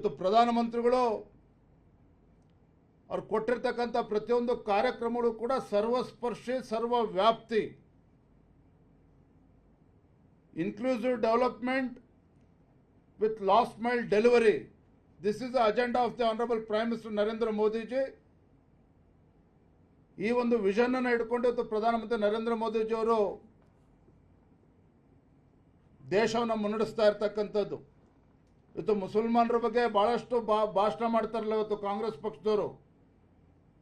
ಇವತ್ತು ಪ್ರಧಾನಮಂತ್ರಿಗಳು ಅವ್ರು ಕೊಟ್ಟಿರ್ತಕ್ಕಂಥ ಪ್ರತಿಯೊಂದು ಕಾರ್ಯಕ್ರಮಗಳು ಕೂಡ ಸರ್ವಸ್ಪರ್ಶಿ ಸರ್ವವ್ಯಾಪ್ತಿ, inclusive development with last mile delivery. This is the agenda of the Honorable Prime Minister Narendra Modi ji. ಈ ಒಂದು ವಿಷನ್ ಅನ್ನು ಇಟ್ಕೊಂಡು ಇವತ್ತು ಪ್ರಧಾನಮಂತ್ರಿ ನರೇಂದ್ರ ಮೋದಿ ಜಿ ಅವರು ದೇಶವನ್ನು ಮುನ್ನಡೆಸ್ತಾ ಇರ್ತಕ್ಕಂಥದ್ದು. ಇವತ್ತು ಮುಸಲ್ಮಾನರ ಬಗ್ಗೆ ಬಹಳಷ್ಟು ಭಾಷಣ ಮಾಡ್ತಾರಲ್ಲ ಇವತ್ತು ಕಾಂಗ್ರೆಸ್ ಪಕ್ಷದವರು.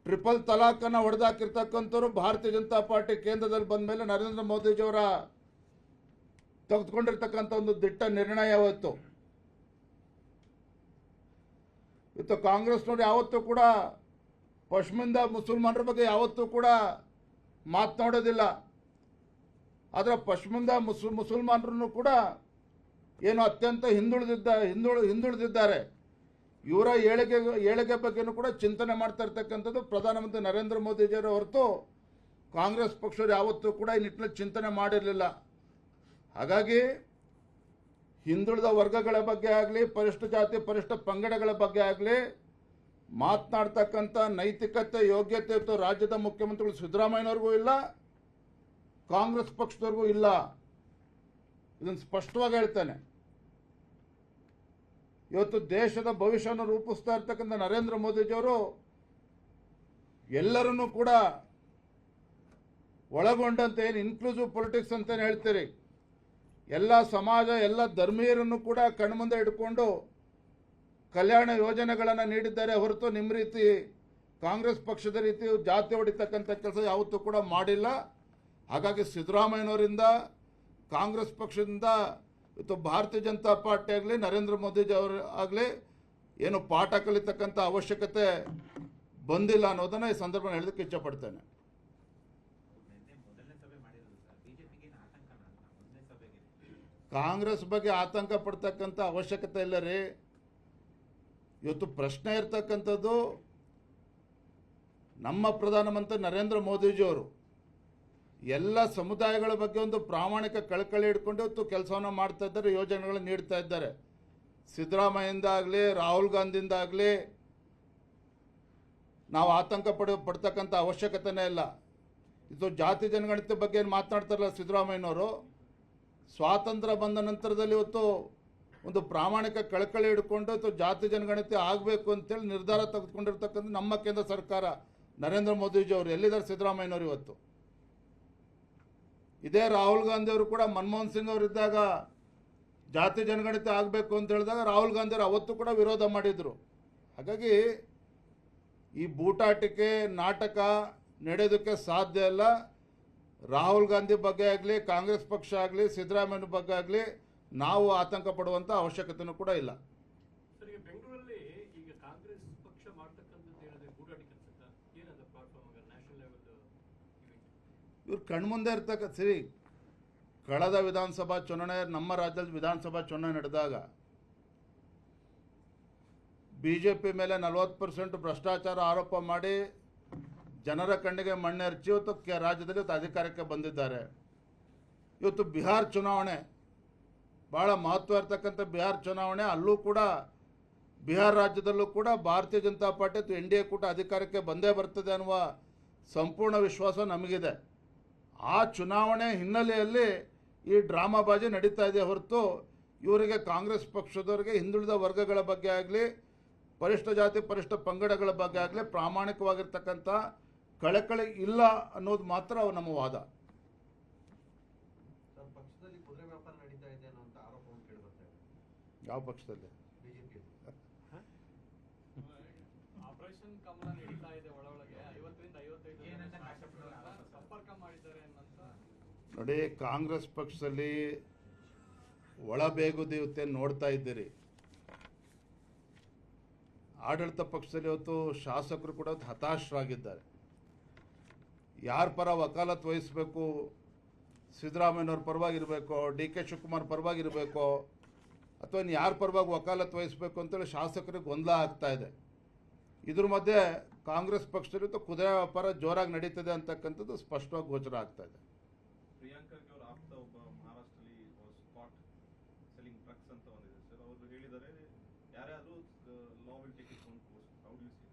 ಟ್ರಿಪಲ್ ತಲಾಖನ್ನು ಹೊಡೆದಾಕಿರ್ತಕ್ಕಂಥವ್ರು ಭಾರತೀಯ ಜನತಾ ಪಾರ್ಟಿ ಕೇಂದ್ರದಲ್ಲಿ ಬಂದ ಮೇಲೆ ನರೇಂದ್ರ ಮೋದಿಜಿಯವರ ತೆಗೆದುಕೊಂಡಿರ್ತಕ್ಕಂಥ ಒಂದು ದಿಟ್ಟ ನಿರ್ಣಯ ಇವತ್ತು ಕಾಂಗ್ರೆಸ್ನವ್ರು ಯಾವತ್ತೂ ಕೂಡ ಪಶ್ಚಿಮದ ಮುಸಲ್ಮಾನರ ಬಗ್ಗೆ ಯಾವತ್ತೂ ಕೂಡ ಮಾತನಾಡೋದಿಲ್ಲ. ಆದರೆ ಪಶ್ಚಿಮದ ಮುಸಲ್ಮಾನರನ್ನು ಕೂಡ ಏನು ಅತ್ಯಂತ ಹಿಂದುಳಿದಿದ್ದಾರೆ. ಇವರ ಏಳಿಗೆ ಬಗ್ಗೆನೂ ಕೂಡ ಚಿಂತನೆ ಮಾಡ್ತಾ ಇರ್ತಕ್ಕಂಥದ್ದು ಪ್ರಧಾನಮಂತ್ರಿ ನರೇಂದ್ರ ಮೋದಿಜಿಯವರ ಹೊರತು ಕಾಂಗ್ರೆಸ್ ಪಕ್ಷರು ಯಾವತ್ತೂ ಕೂಡ ಈ ನಿಟ್ಟಿನಲ್ಲಿ ಚಿಂತನೆ ಮಾಡಿರಲಿಲ್ಲ. ಹಾಗಾಗಿ ಹಿಂದುಳಿದ ವರ್ಗಗಳ ಬಗ್ಗೆ ಆಗಲಿ, ಪರಿಶಿಷ್ಟ ಜಾತಿ ಪರಿಶಿಷ್ಟ ಪಂಗಡಗಳ ಬಗ್ಗೆ ಆಗಲಿ ಮಾತನಾಡ್ತಕ್ಕಂಥ ನೈತಿಕತೆ ಯೋಗ್ಯತೆ ಇತ್ತು ರಾಜ್ಯದ ಮುಖ್ಯಮಂತ್ರಿಗಳು ಸಿದ್ದರಾಮಯ್ಯನವ್ರಿಗೂ ಇಲ್ಲ, ಕಾಂಗ್ರೆಸ್ ಪಕ್ಷದವ್ರಿಗೂ ಇಲ್ಲ. ಇದನ್ನು ಸ್ಪಷ್ಟವಾಗಿ ಹೇಳ್ತಾನೆ. ಇವತ್ತು ದೇಶದ ಭವಿಷ್ಯವನ್ನು ರೂಪಿಸ್ತಾ ಇರ್ತಕ್ಕಂಥ ನರೇಂದ್ರ ಮೋದಿಜಿಯವರು ಎಲ್ಲರನ್ನೂ ಕೂಡ ಒಳಗೊಂಡಂತೆ ಏನು ಇನ್ಕ್ಲೂಸಿವ್ ಪೊಲಿಟಿಕ್ಸ್ ಅಂತಲೇ ಹೇಳ್ತೀರಿ, ಎಲ್ಲ ಸಮಾಜ ಎಲ್ಲ ಧರ್ಮೀಯರನ್ನು ಕೂಡ ಕಣ್ಮುಂದೆ ಇಟ್ಕೊಂಡು ಕಲ್ಯಾಣ ಯೋಜನೆಗಳನ್ನು ನೀಡಿದ್ದಾರೆ ಹೊರತು ನಿಮ್ಮ ರೀತಿ ಕಾಂಗ್ರೆಸ್ ಪಕ್ಷದ ರೀತಿ ಜಾತಿ ಹೊಡಿತಕ್ಕಂಥ ಕೆಲಸ ಯಾವತ್ತೂ ಕೂಡ ಮಾಡಿಲ್ಲ. ಹಾಗಾಗಿ ಸಿದ್ದರಾಮಯ್ಯನವರಿಂದ ಕಾಂಗ್ರೆಸ್ ಪಕ್ಷದಿಂದ ಇವತ್ತು ಭಾರತೀಯ ಜನತಾ ಪಾರ್ಟಿ ಆಗಲಿ ನರೇಂದ್ರ ಮೋದಿಜಿ ಅವರು ಆಗಲಿ ಏನು ಪಾಠ ಕಲಿತಕ್ಕಂಥ ಅವಶ್ಯಕತೆ ಬಂದಿಲ್ಲ ಅನ್ನೋದನ್ನು ಈ ಸಂದರ್ಭ ಹೇಳೋದಕ್ಕೆ ಇಚ್ಛಪಡ್ತೇನೆ. ಕಾಂಗ್ರೆಸ್ ಬಗ್ಗೆ ಆತಂಕ ಪಡ್ತಕ್ಕಂಥ ಅವಶ್ಯಕತೆ ಇಲ್ಲ ರೀ. ಇವತ್ತು ಪ್ರಶ್ನೆ ಇರ್ತಕ್ಕಂಥದ್ದು ನಮ್ಮ ಪ್ರಧಾನಮಂತ್ರಿ ನರೇಂದ್ರ ಮೋದಿಜಿಯವರು ಎಲ್ಲ ಸಮುದಾಯಗಳ ಬಗ್ಗೆ ಒಂದು ಪ್ರಾಮಾಣಿಕ ಕಳಕಳಿ ಇಟ್ಕೊಂಡು ಇವತ್ತು ಕೆಲಸವನ್ನು ಮಾಡ್ತಾ ಇದ್ದಾರೆ, ಯೋಜನೆಗಳನ್ನು ನೀಡ್ತಾ ಇದ್ದಾರೆ. ಸಿದ್ದರಾಮಯ್ಯಿಂದ ಆಗಲಿ ರಾಹುಲ್ ಗಾಂಧಿಯಿಂದ ಆಗಲಿ ನಾವು ಆತಂಕ ಪಡ್ತಕ್ಕಂಥ ಅವಶ್ಯಕತೆನೇ ಇಲ್ಲ. ಇದು ಜಾತಿ ಜನಗಣತಿ ಬಗ್ಗೆ ಏನು ಮಾತನಾಡ್ತಾರಲ್ಲ ಸಿದ್ದರಾಮಯ್ಯನವರು, ಸ್ವಾತಂತ್ರ್ಯ ಬಂದ ನಂತರದಲ್ಲಿ ಇವತ್ತು ಒಂದು ಪ್ರಾಮಾಣಿಕ ಕಳಕಳಿ ಹಿಡ್ಕೊಂಡು ಇವತ್ತು ಜಾತಿ ಜನಗಣತಿ ಆಗಬೇಕು ಅಂತೇಳಿ ನಿರ್ಧಾರ ತೆಗೆದುಕೊಂಡಿರ್ತಕ್ಕಂಥ ನಮ್ಮ ಕೇಂದ್ರ ಸರ್ಕಾರ ನರೇಂದ್ರ ಮೋದಿಜಿ ಅವರು. ಎಲ್ಲಿದ್ದಾರೆ ಸಿದ್ದರಾಮಯ್ಯನವರು ಇವತ್ತು? ಇದೇ ರಾಹುಲ್ ಗಾಂಧಿ ಅವರು ಕೂಡ ಮನಮೋಹನ್ ಸಿಂಗ್ ಅವರಿದ್ದಾಗ ಜಾತಿ ಜನಗಣತಿ ಆಗಬೇಕು ಅಂತ ಹೇಳಿದಾಗ ರಾಹುಲ್ ಗಾಂಧಿ ಅವರು ಅವತ್ತು ಕೂಡ ವಿರೋಧ ಮಾಡಿದರು. ಹಾಗಾಗಿ ಈ ಬೂಟಾಟಿಕೆ ನಾಟಕ ನಡೆಯೋದಕ್ಕೆ ಸಾಧ್ಯ ಇಲ್ಲ. ರಾಹುಲ್ ಗಾಂಧಿ ಬಗ್ಗೆ ಆಗಲಿ ಕಾಂಗ್ರೆಸ್ ಪಕ್ಷ ಆಗಲಿ ಸಿದ್ದರಾಮಯ್ಯನ ಬಗ್ಗೆ ಆಗಲಿ ನಾವು ಆತಂಕ ಪಡುವಂಥ ಅವಶ್ಯಕತೆಯೂ ಕೂಡ ಇಲ್ಲ. ಬೆಂಗಳೂರಲ್ಲಿ ಈಗ ಕಾಂಗ್ರೆಸ್ ಪಕ್ಷ ಮಾಡ್ತಕ್ಕಂಥದ್ದು ಹೇಳಿದ್ರೆ ಬೂಟಾಟಿಕೆ ಅನ್ಸುತ್ತಾ? ಏನದು ಪ್ಲಾಟ್ಫಾರ್ಮ್ ನ್ಯಾಷನಲ್ ಲೆವೆಲ್ ಇವ್ರು ಕಣ್ಮುಂದೆ ಇರ್ತಕ್ಕ ಸರಿ. ಕಳೆದ ವಿಧಾನಸಭಾ ಚುನಾವಣೆ ನಮ್ಮ ರಾಜ್ಯದಲ್ಲಿ ವಿಧಾನಸಭಾ ಚುನಾವಣೆ ನಡೆದಾಗ BJP ಮೇಲೆ 40% ಭ್ರಷ್ಟಾಚಾರ ಆರೋಪ ಮಾಡಿ ಜನರ ಕಣ್ಣಿಗೆ ಮಣ್ಣೆರಚಿ ಇವತ್ತು ರಾಜ್ಯದಲ್ಲಿ ಅಧಿಕಾರಕ್ಕೆ ಬಂದಿದ್ದಾರೆ. ಇವತ್ತು ಬಿಹಾರ್ ಚುನಾವಣೆ ಭಾಳ ಮಹತ್ವ ಇರ್ತಕ್ಕಂಥ ಬಿಹಾರ್ ಚುನಾವಣೆ, ಅಲ್ಲೂ ಕೂಡ ಬಿಹಾರ್ ರಾಜ್ಯದಲ್ಲೂ ಕೂಡ ಭಾರತೀಯ ಜನತಾ ಪಾರ್ಟಿ ಅಥವಾ NDA ಕೂಟ ಅಧಿಕಾರಕ್ಕೆ ಬಂದೇ ಬರ್ತದೆ ಅನ್ನುವ ಸಂಪೂರ್ಣ ವಿಶ್ವಾಸ ನಮಗಿದೆ. ಆ ಚುನಾವಣೆ ಹಿನ್ನೆಲೆಯಲ್ಲಿ ಈ ಡ್ರಾಮಾಬಾಜಿ ನಡೀತಾ ಇದೆ ಹೊರತು ಇವರಿಗೆ ಕಾಂಗ್ರೆಸ್ ಪಕ್ಷದವರಿಗೆ ಹಿಂದುಳಿದ ವರ್ಗಗಳ ಬಗ್ಗೆ ಆಗಲಿ ಪರಿಶಿಷ್ಟ ಜಾತಿ ಪರಿಶಿಷ್ಟ ಪಂಗಡಗಳ ಬಗ್ಗೆ ಆಗಲಿ ಪ್ರಾಮಾಣಿಕವಾಗಿರ್ತಕ್ಕಂಥ ಕಳಕಳಿ ಇಲ್ಲ ಅನ್ನೋದು ಮಾತ್ರ ನಮ್ಮ ವಾದ. ಪಕ್ಷದಲ್ಲಿ ಕುದುರೆ ವ್ಯಾಪಾರ ನಡೀತಾ ಇದೆ ಅನ್ನೋ ಆರೋಪವನ್ನು ಕೇಳಿಬರ್ತಾ ಇದೆ. ಯಾವ ಪಕ್ಷದಲ್ಲಿ? ಬಿಜೆಪಿ ಆಪರೇಷನ್ ಕಮಲ ನಡೀತಾ ಇದೆ. ಒಳಗೆ 50ರಿಂದ 55 ಸಂಪರ್ಕ ಮಾಡಿದ್ದಾರೆ ಅಂತ ನೋಡಿ. ಕಾಂಗ್ರೆಸ್ ಪಕ್ಷದಲ್ಲಿ ಒಳಬೇಗುದಿಯುತ್ತೆ ನೋಡ್ತಾ ಇದ್ದೀರಿ. ಆಡಳಿತ ಪಕ್ಷದಲ್ಲಿ ಇವತ್ತು ಶಾಸಕರು ಕೂಡ ಹತಾಶರಾಗಿದ್ದಾರೆ. ಯಾರ ಪರ ವಕಾಲತ್ ವಹಿಸಬೇಕು, ಸಿದ್ದರಾಮಯ್ಯನವ್ರ ಪರವಾಗಿರಬೇಕೋ, DK ಶಿವಕುಮಾರ್ ಪರವಾಗಿರಬೇಕೋ, ಅಥವಾ ಇನ್ನು ಯಾರ ಪರವಾಗಿ ವಕಾಲತ್ ವಹಿಸಬೇಕು ಅಂತೇಳಿ ಶಾಸಕರಿಗೆ ಗೊಂದಲ ಆಗ್ತಾ ಇದೆ. ಇದ್ರ ಮಧ್ಯೆ ಕಾಂಗ್ರೆಸ್ ಪಕ್ಷದಲ್ಲಿ ಇವತ್ತು ಕುದುರೆ ವ್ಯಾಪಾರ ಜೋರಾಗಿ ನಡೀತದೆ ಅಂತಕ್ಕಂಥದ್ದು ಸ್ಪಷ್ಟವಾಗಿ ಗೋಚರ ಆಗ್ತಾ ಇದೆ. ಪ್ರಿಯಾಂಕ್ ಖರ್ಗೆ ಅವರ ಆಪ್ತ ಒಬ್ಬ ಮಹಾರಾಷ್ಟ್ರದಲ್ಲಿ ವಾಸ್ ಕಾಟ್ ಸೆಲ್ಲಿಂಗ್ ಡ್ರಗ್ಸ್ ಅಂತ ಒಂದಿದೆ ಸರ್. ಅವರು ಹೇಳಿದ್ದಾರೆ ಯಾರ್ಯಾರು will take his own course. How do you see